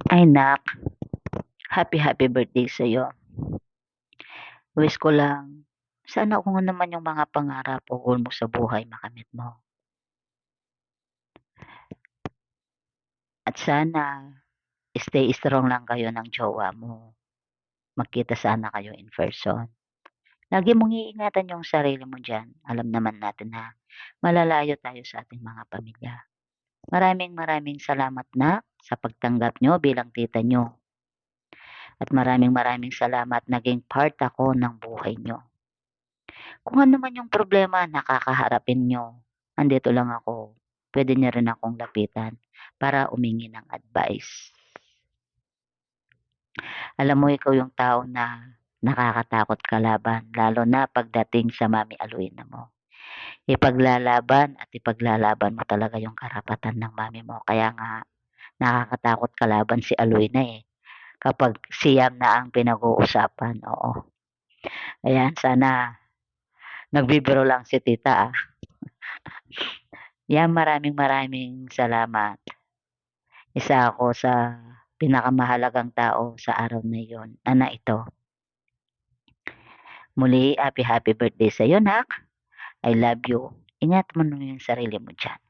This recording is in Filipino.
Ay nak, happy birthday sa'yo. Wish ko lang, sana kung ano naman yung mga pangarap o goal mo sa buhay makamit mo. At sana stay strong lang kayo ng jowa mo. Magkita sana kayo in person. Lagi mong iingatan yung sarili mo diyan. Alam naman natin na malalayo tayo sa ating mga pamilya. Maraming salamat na sa pagtanggap nyo bilang tita nyo. At maraming salamat naging part ako ng buhay nyo. Kung ano man yung problema na kakaharapin nyo, andito lang ako. Pwede niyo rin akong lapitan para umingi ng advice. Alam mo, ikaw yung tao na nakakatakot kalaban, lalo na pagdating sa Mami Aluina mo. Ipaglalaban mo talaga yung karapatan ng mami mo. Kaya nga, nakakatakot kalaban si Aluina eh. Kapag siyam na ang pinag-uusapan, oo. Ayan, sana nagbibiro lang si tita ah. Yan, maraming salamat. Isa ako sa pinakamahalagang tao sa araw na iyon, na ito. Muli, happy birthday sa iyo, nak. I love you. Ingat mo na yung sarili mo dyan.